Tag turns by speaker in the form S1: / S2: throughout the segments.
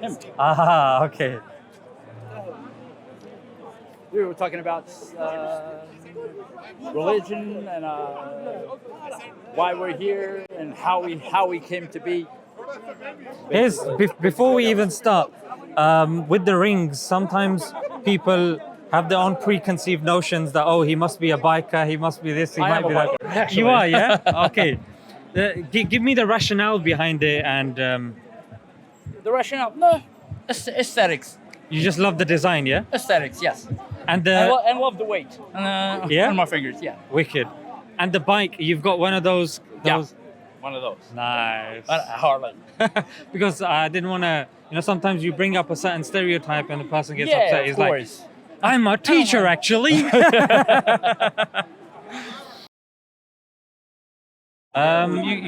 S1: Him.
S2: Ah, okay.
S1: We were talking about religion and why we're here and how we came to be.
S2: Before we even start, with the rings, sometimes people have their own preconceived notions that, oh, he must be a biker, he must be this, he
S1: I
S2: might
S1: am a
S2: be that.
S1: biker, actually.
S2: You are, yeah? Okay. Give me the rationale behind it, and
S1: The rationale, no, aesthetics.
S2: you just love the design, yeah?
S1: Aesthetics, yes.
S2: And
S1: And love the weight
S2: Yeah?
S1: on my fingers, yeah.
S2: wicked. And the bike, you've got one of those.
S1: Yeah, one of those.
S2: Nice.
S1: Harley.
S2: Because I didn't want to, sometimes you bring up a certain stereotype and the person gets
S1: Yeah,
S2: upset.
S1: of
S2: He's like,
S1: course.
S2: I'm a teacher, actually. You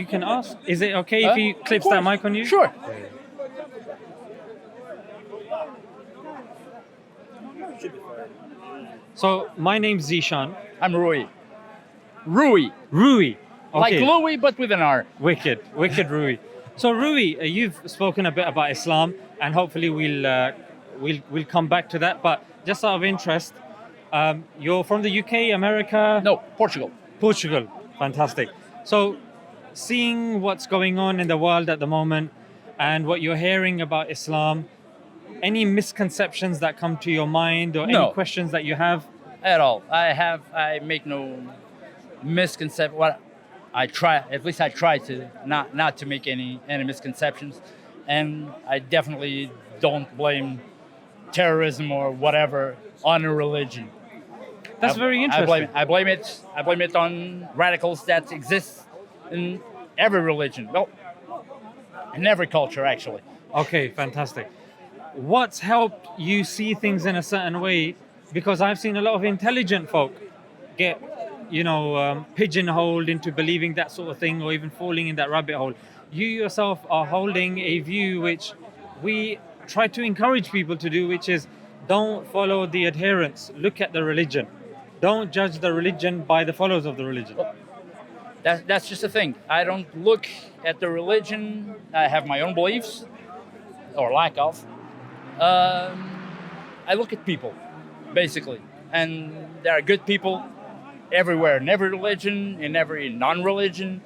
S2: can ask. Is it okay if he clips that mic on you?
S1: Sure.
S2: So my name's Zishan.
S1: I'm Rui. Rui.
S2: Rui.
S1: Like
S2: Okay.
S1: Louis, but with an R.
S2: Wicked Rui. So Rui, you've spoken a bit about Islam, and hopefully we'll come back to that. But just out of interest, you're from the UK, America?
S1: No, Portugal.
S2: Portugal. Fantastic. So, seeing what's going on in the world at the moment, and what you're hearing about Islam, any misconceptions that come to your mind, or
S1: No.
S2: any questions that you have?
S1: At all. I make no misconception. What I try to not to make any misconceptions, and I definitely don't blame terrorism or whatever on a religion.
S2: That's very interesting.
S1: I blame it on radicals that exist in every religion. Well, in every culture actually.
S2: Okay, fantastic. What's helped you see things in a certain way? Because I've seen a lot of intelligent folk get, pigeonholed into believing that sort of thing, or even falling in that rabbit hole. You yourself are holding a view which we try to encourage people to do, which is don't follow the adherents, look at the religion. Don't judge the religion by the followers of the religion.
S1: That's just the thing. I don't look at the religion. I have my own beliefs, or lack of. I look at people, basically, and there are good people everywhere, in every religion, in every non-religion,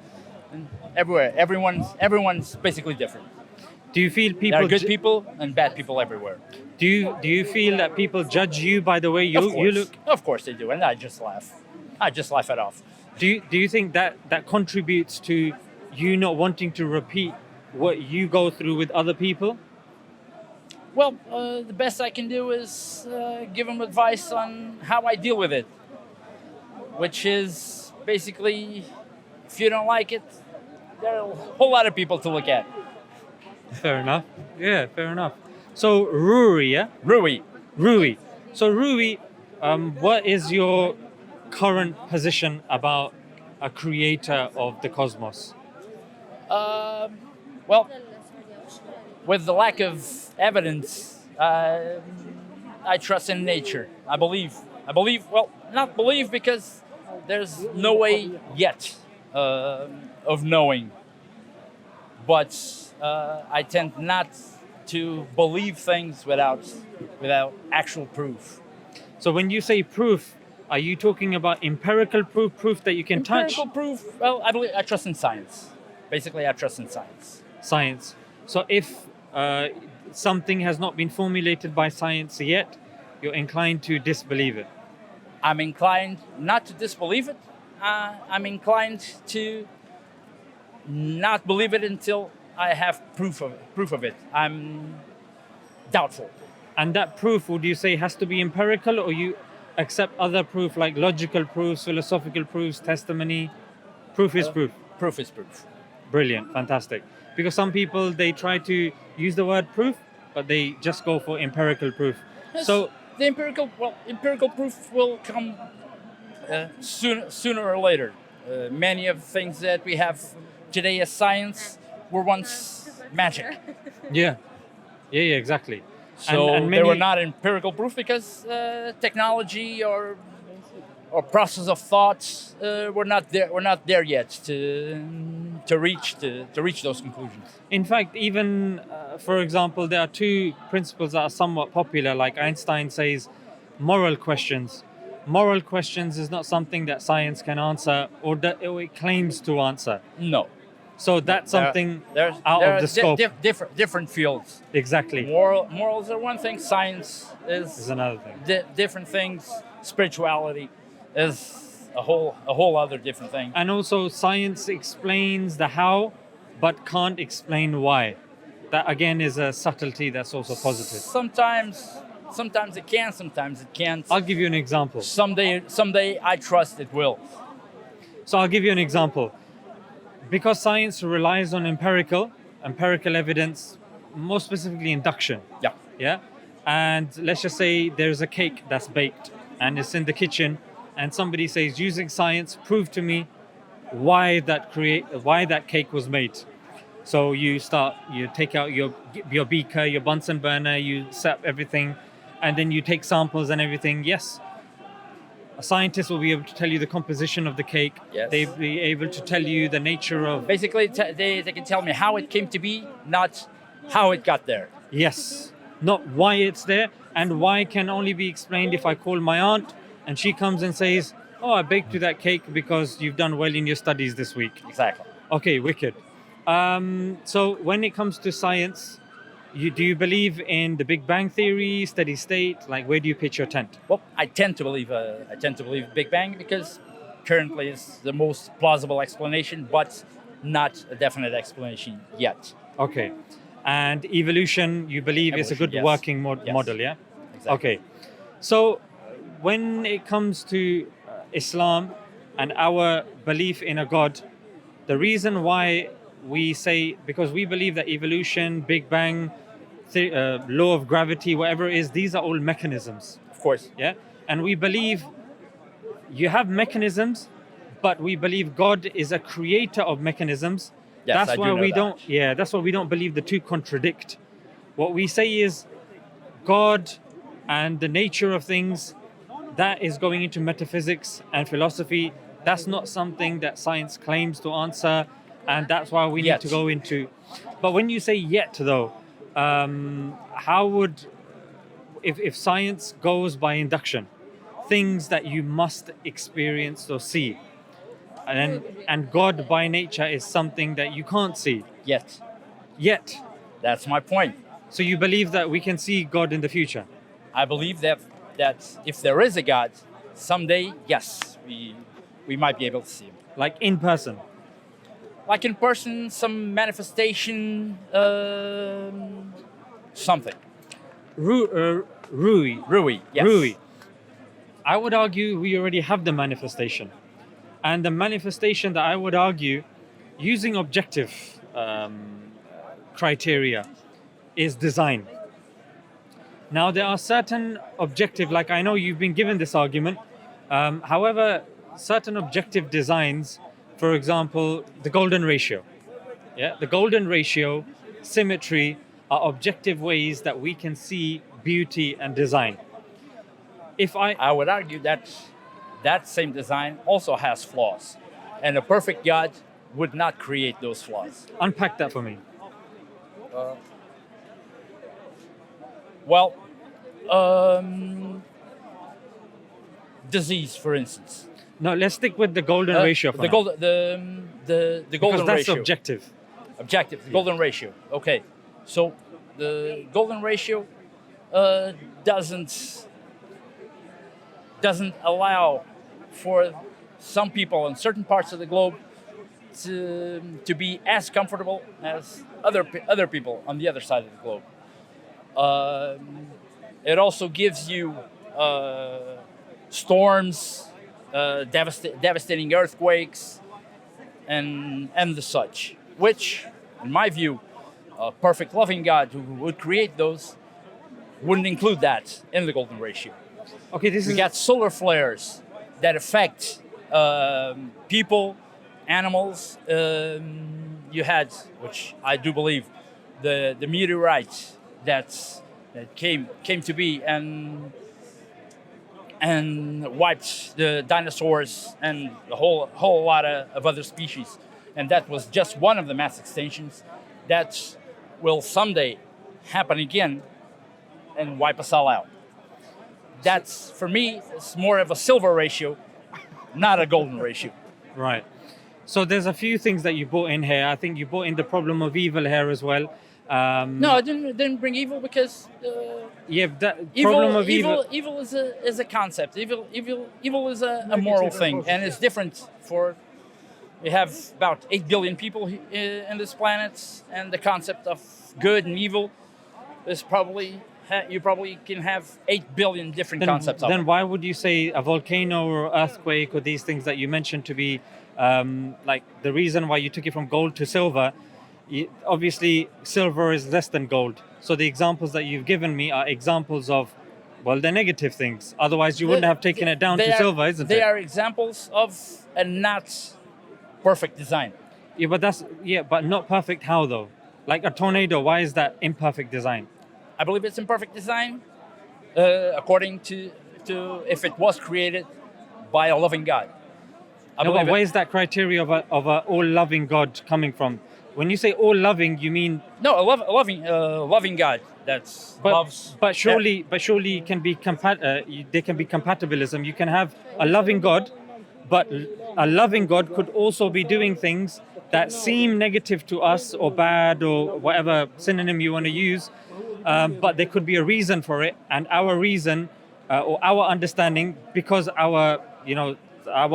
S1: and everywhere. Everyone's basically different.
S2: Do you feel people?
S1: There are good people and bad people everywhere.
S2: Do you feel that people judge you by the way you look?
S1: Of course they do, and I just laugh. I just laugh it off.
S2: Do you think that contributes to you not wanting to repeat what you go through with other people?
S1: Well, the best I can do is give them advice on how I deal with it, which is basically, if you don't like it, there are a whole lot of people to look at.
S2: Fair enough. Yeah, fair enough. So Rui, yeah?
S1: Rui.
S2: So Rui, what is your current position about a creator of the cosmos?
S1: Well, with the lack of evidence, I trust in nature. I believe. Well, not believe because there's no way yet of knowing. But I tend not to believe things without actual proof.
S2: So when you say proof, are you talking about empirical proof that you can touch?
S1: Empirical proof. Well, I trust in science. Basically, I trust in science.
S2: Science. So if something has not been formulated by science yet, you're inclined to disbelieve it.
S1: I'm inclined not to disbelieve it. I'm inclined to not believe it until I have proof of it. I'm doubtful.
S2: And that proof, would you say, has to be empirical, or you accept other proof like logical proofs, philosophical proofs, testimony? Proof is proof.
S1: Proof is proof.
S2: Brilliant, fantastic. Because some people, they try to use the word proof, but they just go for empirical proof.
S1: Yes,
S2: So
S1: the empirical proof will come sooner or later. Many of the things that we have today as science were once magic.
S2: yeah, exactly.
S1: So
S2: and
S1: they were not empirical proof because technology or process of thoughts were not there yet to reach those conclusions.
S2: In fact, even for example, there are two principles that are somewhat popular. Like Einstein says, moral questions. Moral questions is not something that science can answer or that it claims to answer.
S1: No.
S2: So that's something out
S1: there
S2: of
S1: are
S2: the scope.
S1: different fields.
S2: Exactly.
S1: Morals are one thing. Science
S2: Is another thing.
S1: Different things. Spirituality is a whole other different thing.
S2: And also, science explains the how, but can't explain why. That again is a subtlety that's also positive.
S1: Sometimes it can, sometimes it can't.
S2: I'll give you an example.
S1: Someday I trust it will.
S2: So I'll give you an example. Because science relies on empirical evidence, more specifically induction.
S1: Yeah.
S2: Yeah. And let's just say there's a cake that's baked and it's in the kitchen, and somebody says, using science, prove to me why that cake was made. So you take out your beaker, your Bunsen burner, you set up everything, and then you take samples and everything. Yes, a scientist will be able to tell you the composition of the cake.
S1: Yes.
S2: They'll be able to tell you the nature of...
S1: Basically, they can tell me how it came to be, not how it got there.
S2: Yes, not why it's there, and why can only be explained if I call my aunt and she comes and says, oh, I baked you that cake because you've done well in your studies this week.
S1: Exactly.
S2: Okay, wicked. So when it comes to science, do you believe in the Big Bang Theory, steady state? Like, where do you pitch your tent?
S1: Well, I tend to believe Big Bang because currently it's the most plausible explanation, but not a definite explanation yet.
S2: Okay. And evolution, you believe is a good
S1: yes.
S2: working
S1: Yes.
S2: model, yeah?
S1: Exactly.
S2: Okay. So when it comes to Islam and our belief in a God, the reason why we say, because we believe that evolution, Big Bang, law of gravity, whatever it is, these are all mechanisms.
S1: Of course.
S2: Yeah. And we believe you have mechanisms, but we believe God is a creator of mechanisms.
S1: Yes,
S2: that's
S1: I do
S2: why
S1: know
S2: we
S1: that.
S2: don't. Yeah, that's why we don't believe the two contradict. What we say is God and the nature of things. That is going into metaphysics and philosophy. That's not something that science claims to answer, and that's why we need to go into. But when you say yet, though, how would, if science goes by induction, things that you must experience or see, and God by nature is something that you can't see yet.
S1: That's my point.
S2: So you believe that we can see God in the future?
S1: I believe that if there is a God, someday, yes, we might be able to see him.
S2: Like in person?
S1: Like in person, some manifestation, something.
S2: Rui.
S1: Yes.
S2: Rui. I would argue we already have the manifestation. And the manifestation that I would argue, using objective criteria, is design. Now, there are certain objective, like I know you've been given this argument. However, certain objective designs, for example, the golden ratio. Yeah, the golden ratio, symmetry, are objective ways that we can see beauty and design.
S1: I would argue that same design also has flaws, and a perfect God would not create those flaws.
S2: Unpack that for me.
S1: Well, disease, for instance.
S2: No, let's stick with the golden ratio for
S1: the
S2: now.
S1: golden the
S2: Because
S1: golden
S2: that's
S1: ratio.
S2: objective.
S1: Objective, the golden ratio. Okay, so the golden ratio doesn't allow for some people in certain parts of the globe to be as comfortable as other people on the other side of the globe. It also gives you storms, devastating earthquakes, and the such, which, in my view, a perfect loving God who would create those wouldn't include that in the golden ratio.
S2: Okay, this
S1: We
S2: is
S1: got solar flares that affect people, animals. You had, which I do believe, the meteorite that came to be and wiped the dinosaurs and a whole lot of other species. and that was just one of the mass extinctions that will someday happen again and wipe us all out. That's, for me, it's more of a silver ratio, not a golden ratio.
S2: Right. So there's a few things that you brought in here. I think you brought in the problem of evil here as well.
S1: No, I didn't bring evil because
S2: Yeah, that problem of evil.
S1: evil is a concept. Evil is a moral thing, and it's different for. We have about 8 billion people in this planet, and the concept of good and evil is probably you probably can have 8 billion different concepts of
S2: Then
S1: it.
S2: why would you say a volcano or earthquake or these things that you mentioned to be like the reason why you took it from gold to silver? Obviously, silver is less than gold. So the examples that you've given me are examples of, well, the negative things. Otherwise, you wouldn't have taken it down to silver, isn't it?
S1: They are examples of a not perfect design.
S2: Yeah, but not perfect. How though? Like a tornado, why is that imperfect design?
S1: I believe it's imperfect design, according to if it was created by a loving God.
S2: No, but where is that criteria of a all-loving God coming from? When you say all-loving, you mean
S1: no, a loving God that's loves.
S2: But surely it can be there can be compatibilism. You can have a loving God, but a loving God could also be doing things that seem negative to us or bad or whatever synonym you want to use, but there could be a reason for it, and our reason or our understanding, because our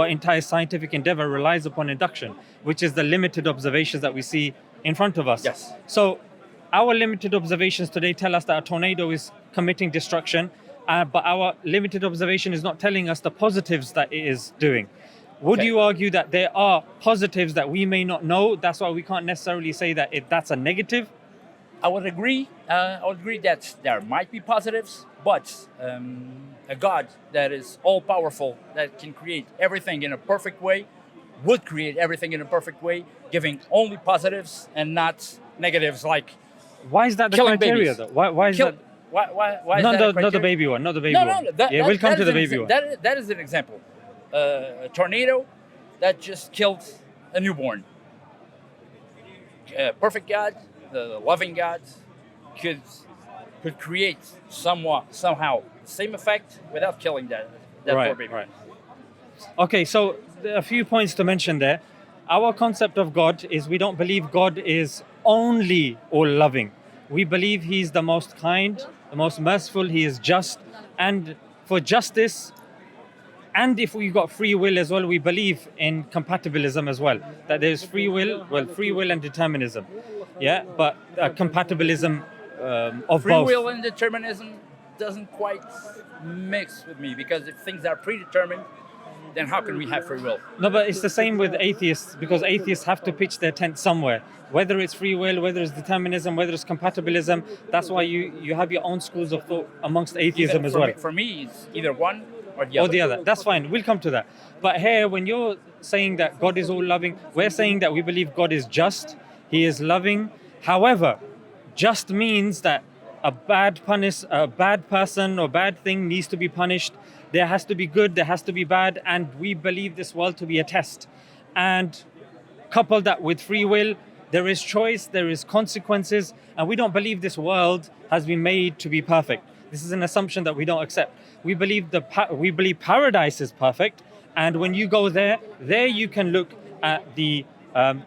S2: entire scientific endeavor relies upon induction, which is the limited observations that we see in front of us.
S1: Yes.
S2: So our limited observations today tell us that a tornado is committing destruction, but our limited observation is not telling us the positives that it is doing. Would you argue that there are positives that we may not know? That's why we can't necessarily say that that's a negative?
S1: I would agree. That there might be positives, but a God that is all-powerful, that can create everything in a perfect way, would create everything in a perfect way, giving only positives and not negatives. Like,
S2: why is that the criteria, though? Why is that?
S1: Why is
S2: not
S1: that
S2: not the baby one, not the baby
S1: no,
S2: one.
S1: No,
S2: we'll come to the baby one.
S1: That is an example. A tornado that just killed a newborn. Perfect God, the loving God, could create somehow the same effect without killing that poor baby.
S2: Right. Okay, so there are a few points to mention there. Our concept of God is we don't believe God is only all loving. We believe He's the most kind, the most merciful, He is just, and for justice, and if we've got free will as well, we believe in compatibilism as well, that there's free will and determinism. Yeah, but compatibilism of
S1: free
S2: both.
S1: Free will and determinism doesn't quite mix with me, because if things are predetermined, then how can we have free will?
S2: No, but it's the same with atheists, because atheists have to pitch their tent somewhere. Whether it's free will, whether it's determinism, whether it's compatibilism, that's why you have your own schools of thought amongst atheism as well.
S1: For me, it's either one or the other.
S2: That's fine. We'll come to that. But here, when you're saying that God is all loving, we're saying that we believe God is just, He is loving. However, just means that a bad person or bad thing needs to be punished. There has to be good, there has to be bad, and we believe this world to be a test. And couple that with free will, there is choice, there is consequences, and we don't believe this world has been made to be perfect. This is an assumption that we don't accept. We believe paradise is perfect, and when you go there you can look at the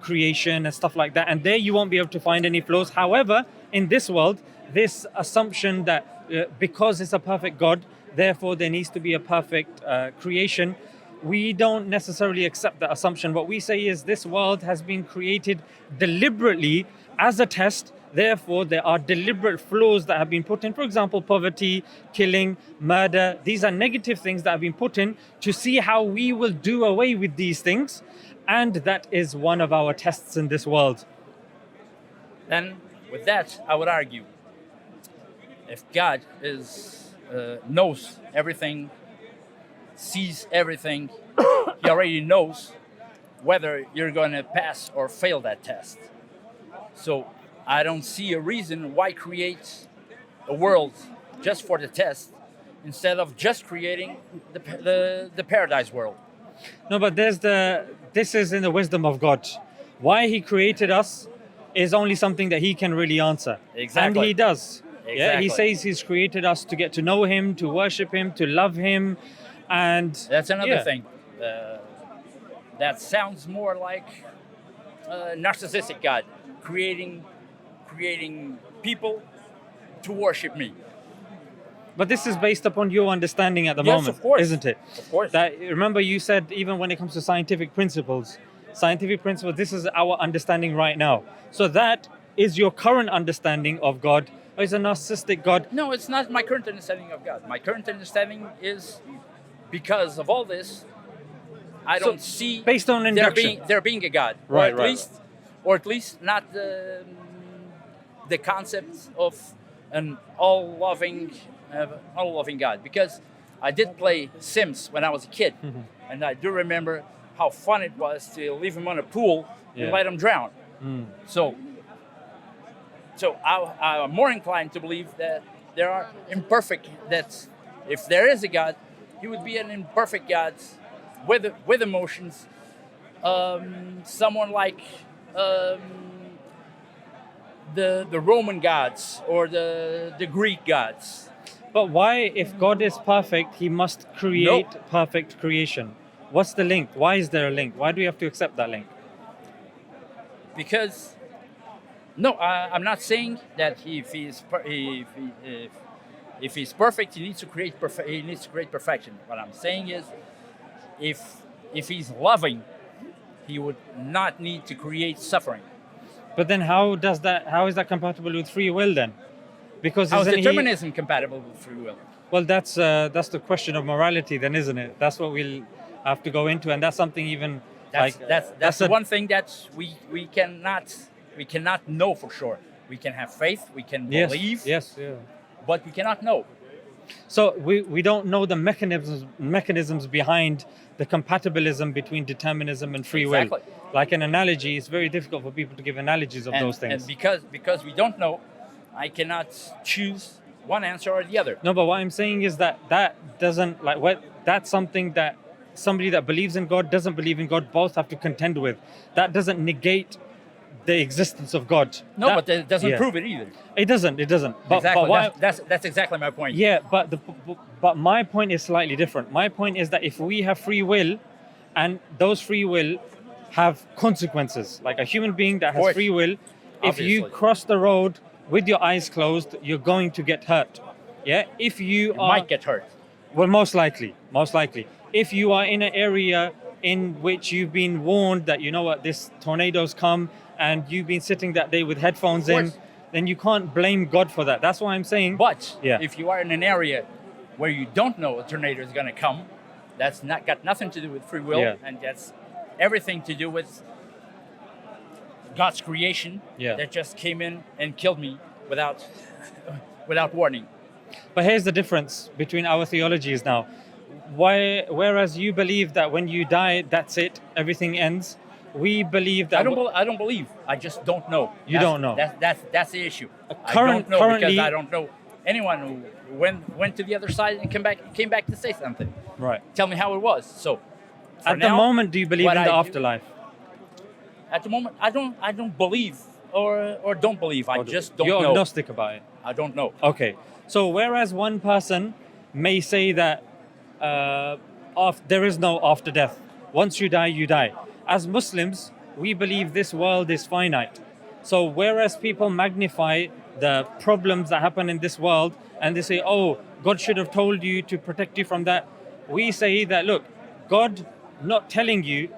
S2: creation and stuff like that, and there you won't be able to find any flaws. However, in this world, this assumption that because it's a perfect God, therefore there needs to be a perfect creation, we don't necessarily accept that assumption. What we say is this world has been created deliberately as a test. Therefore, there are deliberate flaws that have been put in. For example, poverty, killing, murder. These are negative things that have been put in to see how we will do away with these things. And that is one of our tests in this world.
S1: Then, with that, I would argue, if God knows everything, sees everything, He already knows whether you're going to pass or fail that test. So I don't see a reason why create a world just for the test instead of just creating the paradise world.
S2: No, but this is in the wisdom of God. Why he created us is only something that he can really answer.
S1: Exactly.
S2: And he does. Yeah, he
S1: Exactly.
S2: says he's created us to get to know him, to worship him, to love him. And
S1: That's another
S2: yeah.
S1: thing. That sounds more like narcissistic God creating people to worship me.
S2: But this is based upon your understanding at the
S1: Yes,
S2: moment,
S1: of course.
S2: isn't it?
S1: Of course.
S2: That, remember you said even when it comes to scientific principles, this is our understanding right now. So that is your current understanding of God, or is a narcissistic God?
S1: No, it's not my current understanding of God. My current understanding is because of all this, I
S2: So,
S1: don't see
S2: based on induction.
S1: there being a God,
S2: Right,
S1: or at least not the concept of an all-loving God. Because I did play Sims when I was a kid, and I do remember how fun it was to leave him on a pool and
S2: Yeah.
S1: let him drown. So I'm more inclined to believe that there are that if there is a God, he would be an imperfect God with emotions. Someone like the Roman gods or the Greek gods.
S2: But why, if God is perfect, he must create perfect creation? What's the link? Why is there a link? Why do we have to accept that link?
S1: Because I'm not saying that if he's perfect, he needs to create perfection. What I'm saying is, if he's loving, he would not need to create suffering.
S2: But then how is that compatible with free will then? Because
S1: How is
S2: isn't
S1: determinism compatible with free will?
S2: Well, that's the question of morality then, isn't it? That's what we'll have to go into, and that's something even
S1: That's the one thing that we cannot know for sure. We can have faith, we can believe,
S2: Yes, yeah.
S1: but we cannot know.
S2: So we don't know the mechanisms behind the compatibilism between determinism and free
S1: Exactly.
S2: will. Like an analogy, it's very difficult for people to give analogies of those things.
S1: And because we don't know, I cannot choose one answer or the other.
S2: No, but what I'm saying is that doesn't that's something that somebody that believes in God, doesn't believe in God, both have to contend with. That doesn't negate the existence of God.
S1: No, but that doesn't prove it either.
S2: It doesn't. But,
S1: Exactly.
S2: But why,
S1: that's exactly my point.
S2: Yeah, but my point is slightly different. My point is that if we have free will, and those free will have consequences, like a human being that has free will, if you
S1: Obviously.
S2: cross the road with your eyes closed, you're going to get hurt. Yeah, if you
S1: might get hurt.
S2: Well, most likely. If you are in an area in which you've been warned that, you know what, this tornado's come, and you've been sitting that day with headphones in, then you can't blame God for that. That's why I'm saying.
S1: But if you are in an area where you don't know a tornado is going to come, that's not got nothing to do with free will, and that's everything to do with God's creation that just came in and killed me without warning.
S2: But here's the difference between our theologies now. Whereas you believe that when you die, that's it, everything ends. We believe that
S1: I don't believe. I just don't know.
S2: You don't know.
S1: That's the issue. I don't know because I don't know anyone who went to the other side and came back to say something.
S2: Right.
S1: Tell me how it was. So
S2: at the moment, do you believe in the afterlife?
S1: At the moment, I don't believe or don't believe. I just don't know.
S2: You're agnostic about it.
S1: I don't know.
S2: Okay. So whereas one person may say that there is no after death. Once you die, you die. As Muslims, we believe this world is finite. So whereas people magnify the problems that happen in this world and they say, oh, God should have told you to protect you from that, we say that, look, God not telling you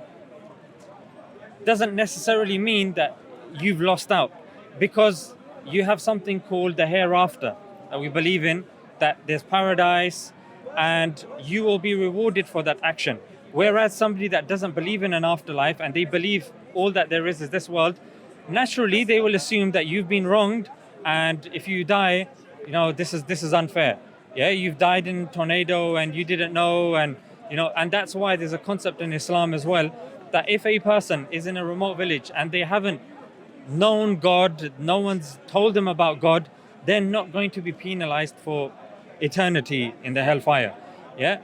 S2: doesn't necessarily mean that you've lost out, because you have something called the hereafter that we believe in, that there's paradise and you will be rewarded for that action. Whereas somebody that doesn't believe in an afterlife and they believe all that there is this world, naturally they will assume that you've been wronged, and if you die, you know, this is unfair. Yeah, you've died in a tornado and you didn't know, and you know, and that's why there's a concept in Islam as well, that if a person is in a remote village and they haven't known God, no one's told them about God, they're not going to be penalized for eternity in the hellfire. Yeah.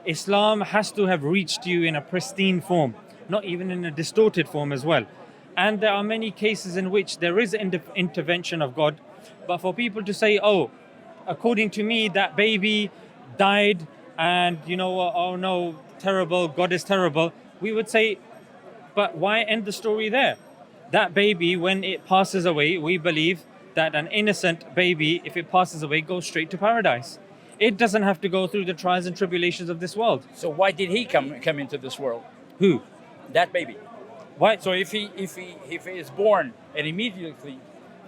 S2: Islam has to have reached you in a pristine form. not even in a distorted form as well. And there are many cases in which there is intervention of God, but for people to say, oh, according to me, that baby died, and oh no, terrible, God is terrible, we would say, but why end the story there? That baby, when it passes away, we believe that an innocent baby, if it passes away, goes straight to paradise. It doesn't have to go through the trials and tribulations of this world.
S1: So why did he come into this world?
S2: Who?
S1: That baby.
S2: Why?
S1: So if he is born and immediately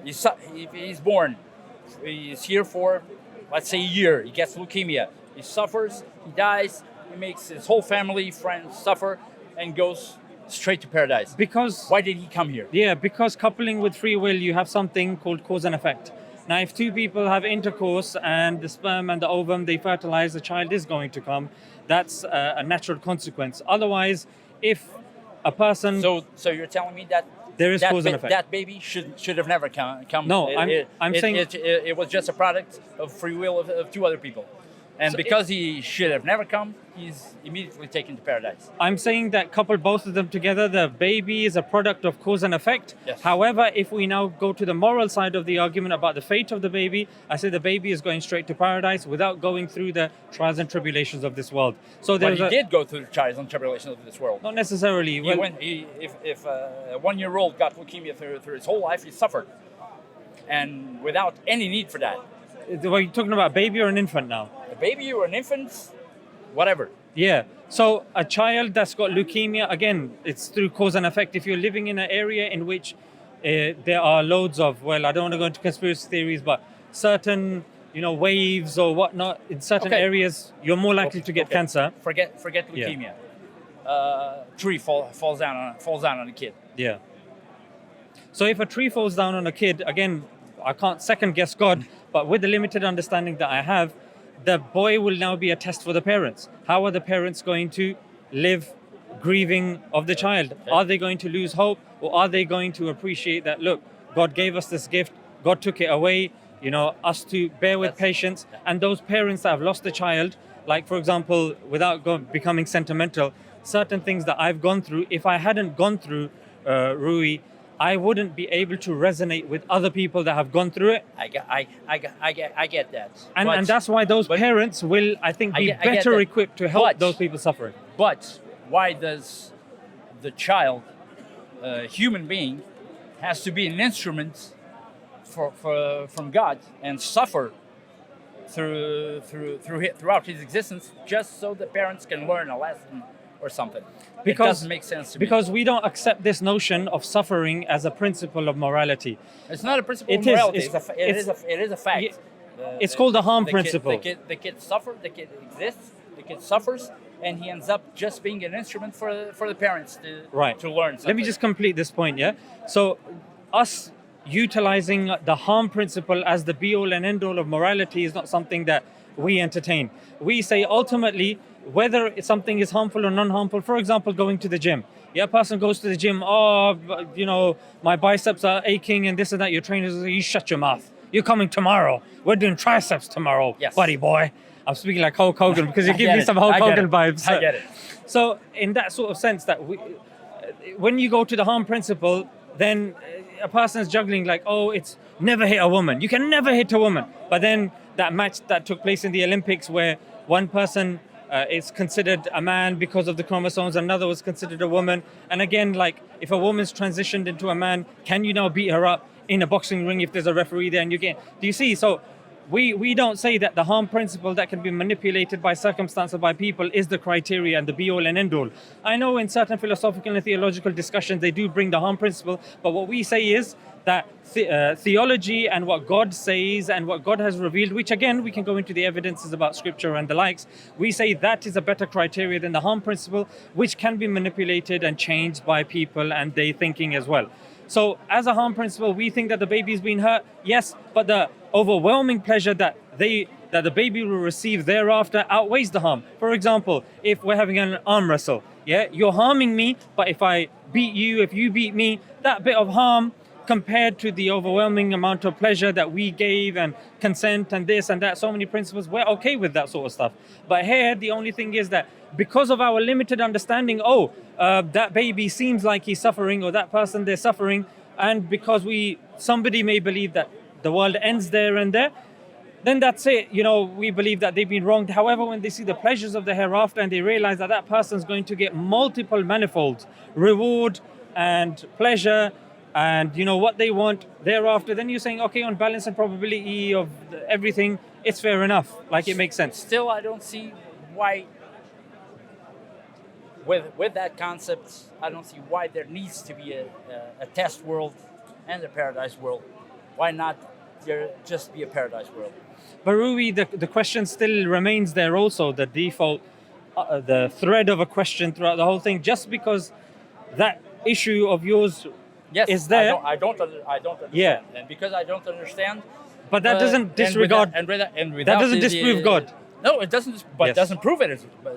S1: if he's born, he's here for, let's say, a year. He gets leukemia. He suffers. He dies. He makes his whole family, friends suffer, and goes straight to paradise.
S2: Because
S1: why did he come here?
S2: Yeah, because coupling with free will, you have something called cause and effect. Now, if two people have intercourse and the sperm and the ovum, they fertilize, the child is going to come. That's a natural consequence. Otherwise, if a person...
S1: So you're telling me that
S2: there is cause and effect.
S1: That baby should have never come.
S2: No, I'm saying...
S1: It was just a product of free will of two other people. And so because he should have never come, he's immediately taken to paradise.
S2: I'm saying that couple both of them together, the baby is a product of cause and effect.
S1: Yes.
S2: However, if we now go to the moral side of the argument about the fate of the baby, I say the baby is going straight to paradise without going through the trials and tribulations of this world. So
S1: but he did go through the trials and tribulations of this world.
S2: Not necessarily.
S1: If a 1-year-old got leukemia through his whole life, he suffered. And without any need for that.
S2: Are you talking about a baby or an infant now?
S1: A baby or an infant, whatever.
S2: Yeah. So a child that's got leukemia, again, it's through cause and effect. If you're living in an area in which there are loads of, well, I don't want to go into conspiracy theories, but certain, waves or whatnot in certain areas, you're more likely to get cancer.
S1: Forget leukemia. Tree falls down on a kid.
S2: Yeah. So if a tree falls down on a kid, again, I can't second guess God, but with the limited understanding that I have, the boy will now be a test for the parents. How are the parents going to live grieving of the child?
S1: Okay.
S2: Are they going to lose hope, or are they going to appreciate that, look, God gave us this gift, God took it away, us to bear with patience. And those parents that have lost a child, like for example, without becoming sentimental, certain things that I've gone through, if I hadn't gone through Rui, I wouldn't be able to resonate with other people that have gone through it.
S1: I get that.
S2: And that's why those parents will, I think, be better equipped to help those people suffering.
S1: But why does the child, human being, has to be an instrument from God and suffer throughout his existence just so the parents can learn a lesson or something? It doesn't make sense to me.
S2: Because we don't accept this notion of suffering as a principle of morality.
S1: It's not a principle of morality. It is a fact.
S2: It's called the harm principle.
S1: The kid suffers, the kid exists, the kid suffers, and he ends up just being an instrument for the parents to learn something.
S2: Let me just complete this point, yeah? So us utilizing the harm principle as the be-all and end-all of morality is not something that we entertain. We say ultimately, whether something is harmful or non-harmful, for example, going to the gym. Yeah, a person goes to the gym, my biceps are aching and this and that. Your trainer says, you shut your mouth. You're coming tomorrow. We're doing triceps tomorrow, buddy boy. I'm speaking like Hulk Hogan because you give me some Hulk Hogan vibes.
S1: I get it.
S2: So in that sort of sense that when you go to the harm principle, then a person is juggling like, it's never hit a woman. You can never hit a woman. But then that match that took place in the Olympics where one person is considered a man because of the chromosomes, another was considered a woman. And again, like if a woman's transitioned into a man, can you now beat her up in a boxing ring if there's a referee there and you get... Do you see? So we don't say that the harm principle that can be manipulated by circumstance or by people is the criteria and the be-all and end-all. I know in certain philosophical and theological discussions they do bring the harm principle, but what we say is that theology and what God says and what God has revealed, which again we can go into the evidences about scripture and the likes, we say that is a better criteria than the harm principle, which can be manipulated and changed by people and their thinking as well. So as a harm principle, we think that the baby is being hurt, yes, but the overwhelming pleasure that the baby will receive thereafter outweighs the harm. For example, if we're having an arm wrestle, yeah, you're harming me, but if I beat you, if you beat me, that bit of harm compared to the overwhelming amount of pleasure that we gave and consent and this and that, so many principles, we're okay with that sort of stuff. But here, the only thing is that because of our limited understanding, that baby seems like he's suffering, or that person, they're suffering, and because somebody may believe that the world ends there and there, then that's it. We believe that they've been wronged. However, when they see the pleasures of the hereafter and they realize that that person's going to get multiple manifold reward and pleasure and what they want thereafter, then you're saying, okay, on balance and probability of everything, it's fair enough. Like, it makes sense.
S1: Still, I don't see why, with that concept, I don't see why there needs to be a test world and a paradise world. Why not there just be a paradise world?
S2: But Rui, the question still remains there also, the default, the thread of a question throughout the whole thing, just because that issue of yours is there.
S1: I don't understand.
S2: Yeah.
S1: And because I don't understand.
S2: But that doesn't disregard, that doesn't disprove God.
S1: No, it doesn't, but it doesn't prove it.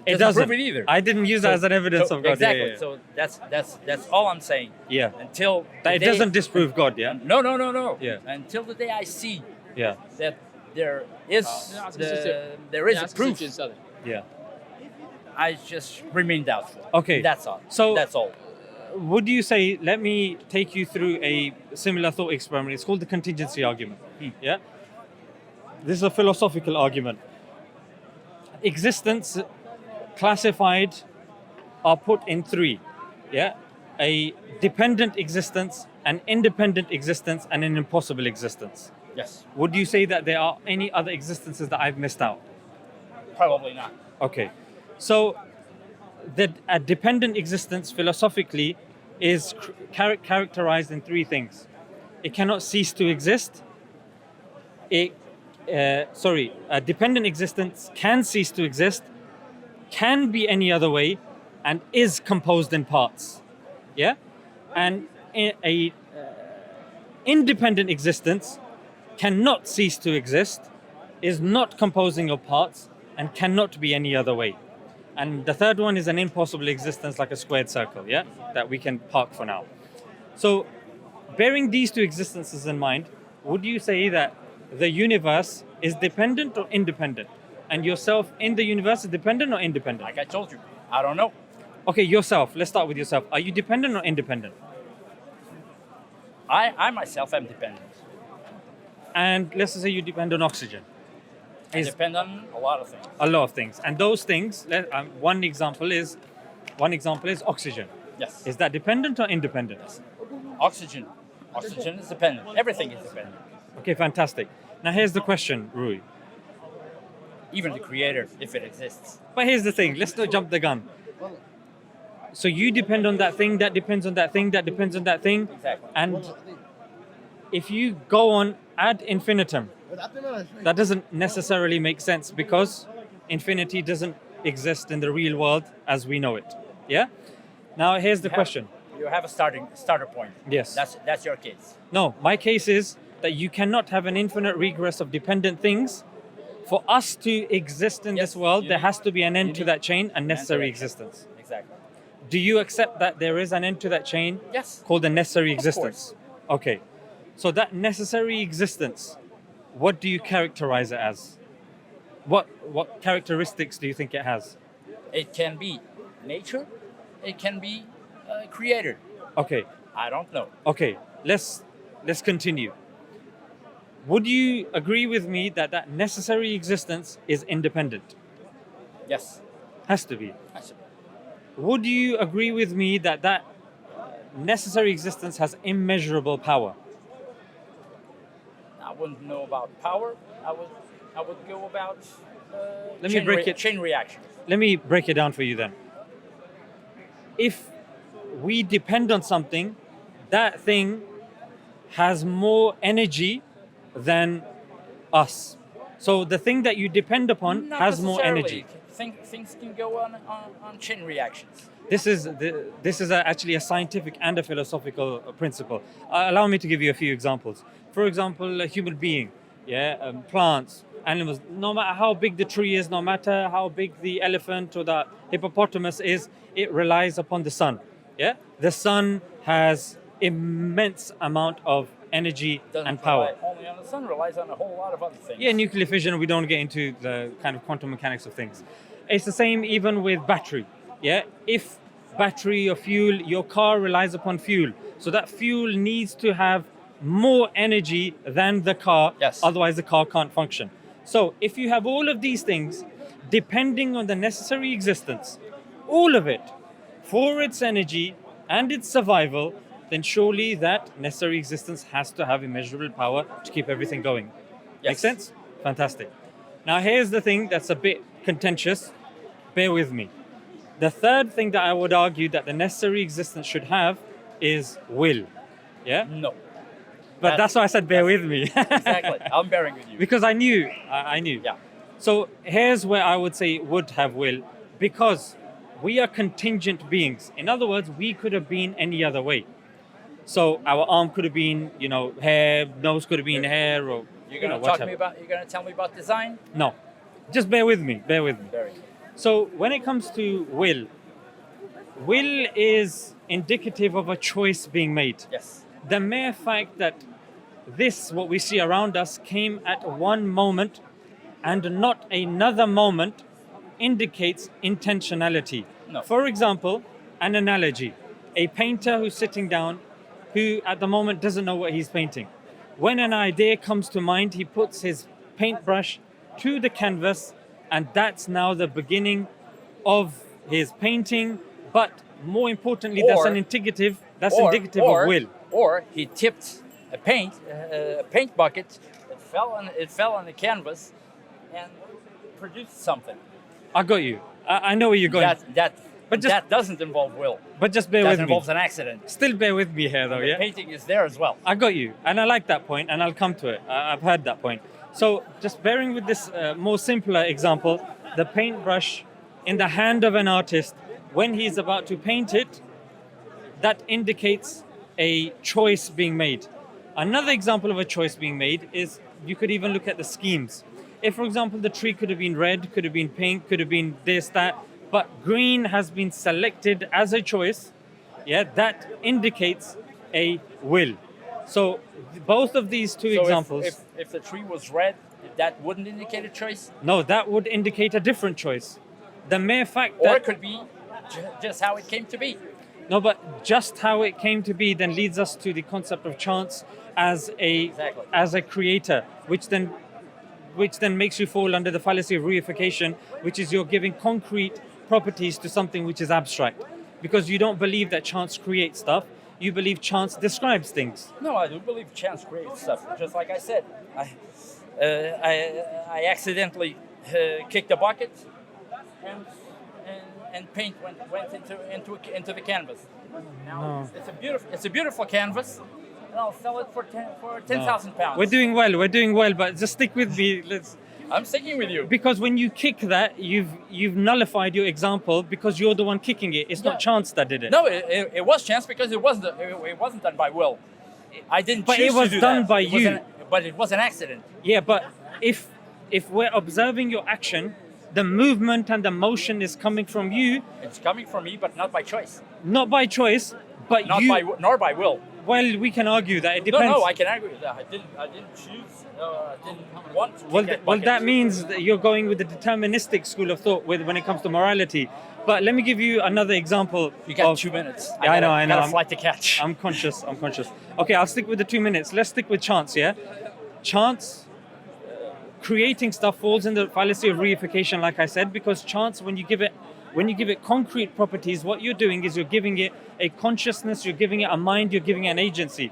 S1: It doesn't prove it either.
S2: I didn't use that as an evidence of God.
S1: Exactly.
S2: Yeah.
S1: So that's all I'm saying.
S2: Yeah.
S1: Until
S2: it doesn't disprove God, yeah?
S1: No.
S2: Yeah.
S1: Until the day I see
S2: Yeah.
S1: that there is a proof.
S2: Yeah.
S1: I just remain doubtful.
S2: Okay.
S1: That's all.
S2: So
S1: that's all.
S2: Would you say, let me take you through a similar thought experiment. It's called the contingency argument. Yeah. This is a philosophical argument. Existence classified are put in three. Yeah. A dependent existence, an independent existence, and an impossible existence.
S1: Yes.
S2: Would you say that there are any other existences that I've missed out?
S1: Probably not.
S2: Okay. So a dependent existence philosophically is characterized in three things. It cannot cease to exist. A dependent existence can cease to exist, can be any other way, and is composed in parts. Yeah? And a independent existence cannot cease to exist, is not composing of parts, and cannot be any other way. And the third one is an impossible existence, like a squared circle, yeah? That we can park for now. So, bearing these two existences in mind, would you say that the universe is dependent or independent? And yourself in the universe is dependent or independent?
S1: Like I told you, I don't know.
S2: Okay, yourself. Let's start with yourself. Are you dependent or independent?
S1: I myself am dependent.
S2: And let's say you depend on oxygen.
S1: I depend on a lot of things.
S2: A lot of things. And those things, one example is oxygen.
S1: Yes.
S2: Is that dependent or independent?
S1: Yes. Oxygen is dependent. Everything is dependent.
S2: Okay, fantastic. Now here's the question, Rui.
S1: Even the creator, if it exists.
S2: But here's the thing, let's not jump the gun. So you depend on that thing, that depends on that thing, that depends on that thing.
S1: Exactly.
S2: And if you go on ad infinitum, that doesn't necessarily make sense because infinity doesn't exist in the real world as we know it. Yeah? Now here's the question.
S1: You have a starter point.
S2: Yes.
S1: That's your case.
S2: No, my case is that you cannot have an infinite regress of dependent things. For us to exist in this world, there has to be an end to that chain and necessary existence.
S1: Exactly.
S2: Do you accept that there is an end to that chain?
S1: Yes.
S2: Called a necessary existence? Okay. So that necessary existence, what do you characterize it as? What characteristics do you think it has?
S1: It can be nature. It can be creator.
S2: Okay.
S1: I don't know.
S2: Okay. Let's continue. Would you agree with me that that necessary existence is independent?
S1: Yes.
S2: Has to be.
S1: Has to be.
S2: Would you agree with me that that necessary existence has immeasurable power?
S1: I wouldn't know about power. I would go about chain reactions.
S2: Let me break it down for you then. If we depend on something, that thing has more energy than us. So the thing that you depend upon has more energy.
S1: Things can go on chain reactions.
S2: This is actually a scientific and a philosophical principle. Allow me to give you a few examples. For example, a human being, plants, animals. No matter how big the tree is, no matter how big the elephant or the hippopotamus is, it relies upon the sun. Yeah, the sun has immense amount of energy
S1: Doesn't
S2: and power.
S1: rely only on the sun, relies on a whole lot of other things.
S2: Yeah, nuclear fission, we don't get into the kind of quantum mechanics of things. It's the same even with battery. Yeah, if battery or fuel, your car relies upon fuel. So that fuel needs to have more energy than the car,
S1: Yes.
S2: otherwise the car can't function. So if you have all of these things, depending on the necessary existence, all of it, for its energy and its survival, then surely that necessary existence has to have immeasurable power to keep everything going.
S1: Yes.
S2: Make sense? Fantastic. Now here's the thing that's a bit contentious. Bear with me. The third thing that I would argue that the necessary existence should have is will. Yeah?
S1: No.
S2: But that's why I said bear with me.
S1: Exactly. I'm bearing with you.
S2: Because I knew. I knew.
S1: Yeah.
S2: So here's where I would say it would have will, because we are contingent beings. In other words, we could have been any other way. So our arm could have been, hair, nose could have been hair, or
S1: You're gonna
S2: whatever.
S1: you're gonna tell me about design?
S2: No, just bear with me. Bear with me.
S1: Very.
S2: So when it comes to will is indicative of a choice being made.
S1: Yes.
S2: The mere fact that this, what we see around us, came at one moment and not another moment, indicates intentionality.
S1: No.
S2: For example, an analogy: a painter who's sitting down, who at the moment doesn't know what he's painting. When an idea comes to mind, he puts his paintbrush to the canvas, and that's now the beginning of his painting. But more importantly, that's indicative of will.
S1: Or he tipped a paint bucket. It fell on the canvas, and produced something.
S2: I got you. I know where you're going.
S1: That doesn't involve will.
S2: But just bear
S1: That
S2: with me.
S1: involves an accident.
S2: Still bear with me here, though.
S1: The
S2: Yeah.
S1: painting is there as well.
S2: I got you, and I like that point, and I'll come to it. I've heard that point. So, just bearing with this more simpler example, the paintbrush in the hand of an artist, when he's about to paint it, that indicates a choice being made. Another example of a choice being made is, you could even look at the schemes. If, for example, the tree could have been red, could have been pink, could have been this, that, but green has been selected as a choice, yeah, that indicates a will. So both of these two examples...
S1: If the tree was red, that wouldn't indicate a choice?
S2: No, that would indicate a different choice. The mere fact
S1: Or
S2: that...
S1: it could be just how it came to be.
S2: No, but just how it came to be then leads us to the concept of chance as a creator, which then makes you fall under the fallacy of reification, which is you're giving concrete properties to something which is abstract. Because you don't believe that chance creates stuff, you believe chance describes things.
S1: No, I do believe chance creates stuff. Just like I said, I accidentally kicked a bucket, and paint went into the canvas. Now it's a beautiful canvas, and I'll sell it for 10,000 pounds.
S2: We're doing well, but just stick with me.
S1: I'm sticking with you.
S2: Because when you kick that, you've nullified your example, because you're the one kicking it. It's not chance that did it.
S1: No, it was chance, because it wasn't done by will. I didn't choose to do that.
S2: But it was done by you.
S1: But it was an accident.
S2: Yeah, but if we're observing your action, the movement and the motion is coming from you.
S1: It's coming from me, but not by choice.
S2: Not by choice, but
S1: nor by will.
S2: Well, we can argue that it depends.
S1: No, I can argue with that. I didn't choose. I didn't want to.
S2: Well, that means that you're going with the deterministic school of thought when it comes to morality. But let me give you another example.
S1: You got 2 minutes.
S2: Yeah, I know.
S1: I got a flight to catch.
S2: I'm conscious. Okay, I'll stick with the 2 minutes. Let's stick with chance, yeah? Chance, creating stuff falls in the fallacy of reification, like I said, because chance, when you give it concrete properties, what you're doing is you're giving it a consciousness, you're giving it a mind, you're giving it an agency.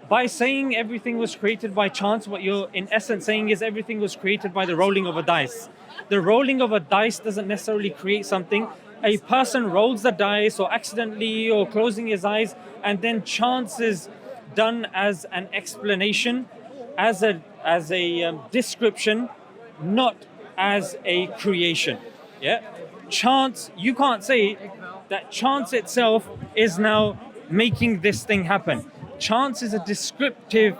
S2: By saying everything was created by chance, what you're in essence saying is everything was created by the rolling of a dice. The rolling of a dice doesn't necessarily create something. A person rolls the dice, or accidentally, or closing his eyes, and then chance is done as an explanation, as a description, not as a creation. Yeah, chance. You can't say that chance itself is now making this thing happen. Chance is a descriptive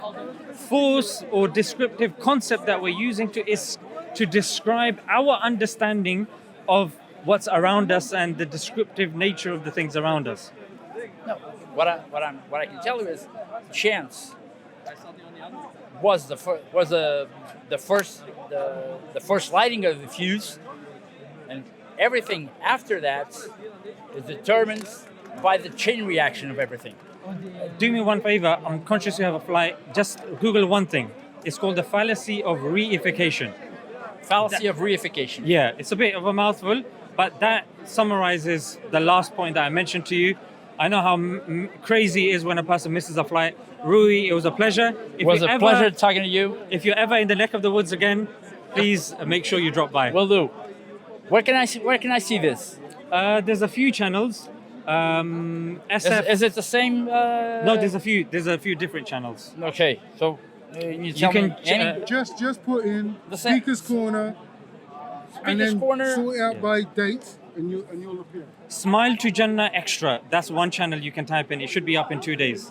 S2: force or descriptive concept that we're using to describe our understanding of what's around us and the descriptive nature of the things around us.
S1: No, what I can tell you is chance was the first lighting of the fuse, and everything after that is determined by the chain reaction of everything.
S2: Do me one favor. I'm conscious you have a flight. Just Google one thing. It's called the fallacy of reification.
S1: Fallacy of reification.
S2: Yeah, it's a bit of a mouthful, but that summarizes the last point that I mentioned to you. I know how crazy it is when a person misses a flight. Rui, it was a pleasure.
S1: It was a pleasure talking to you.
S2: If you're ever in the neck of the woods again, please make sure you drop by.
S1: Will do. Where can I see this?
S2: There's a few channels. SF.
S1: Is it the same?
S2: No, there's a few different channels.
S1: Okay, so you tell
S2: can
S1: me any?
S3: Just put in
S1: The same-
S3: Speaker's Corner and
S1: Speaker's
S3: then
S1: Corner.
S3: sort it out by dates and you'll appear.
S2: Smile2jannah Extra. That's one channel you can type in. It should be up in 2 days.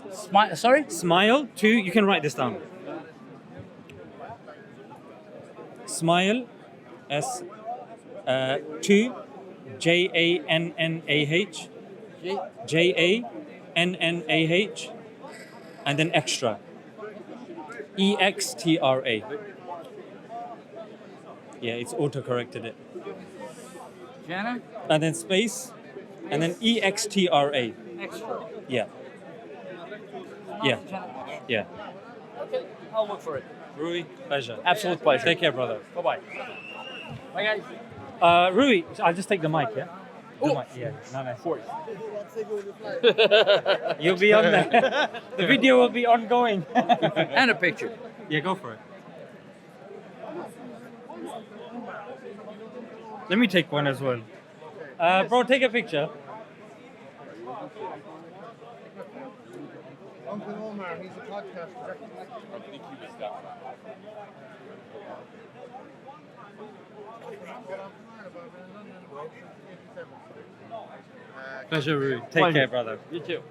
S1: Sorry.
S2: Smile to, you can write this down. Smile, S, 2, JANNAH, JANNAH, and then extra, EXTRA. Yeah, it's auto-corrected it.
S1: Jannah.
S2: And then space, and then EXTRA.
S1: Extra.
S2: Yeah. Yeah. Yeah.
S1: Okay, I'll look for it.
S2: Rui, pleasure.
S1: Absolute pleasure.
S2: Take care, brother.
S1: Bye bye. Bye guys.
S2: Rui, I'll just take the mic, yeah? The
S1: Oh.
S2: mic, yeah. No, no.
S1: For
S2: You'll be on there. The video will be ongoing.
S1: and a picture.
S2: Yeah, go for it. Let me take one as well. Bro, take a picture.
S3: Uncle Omar, he's a podcaster.
S2: Pleasure, Rui. Take
S1: Pleasure.
S2: care, brother.
S1: You too.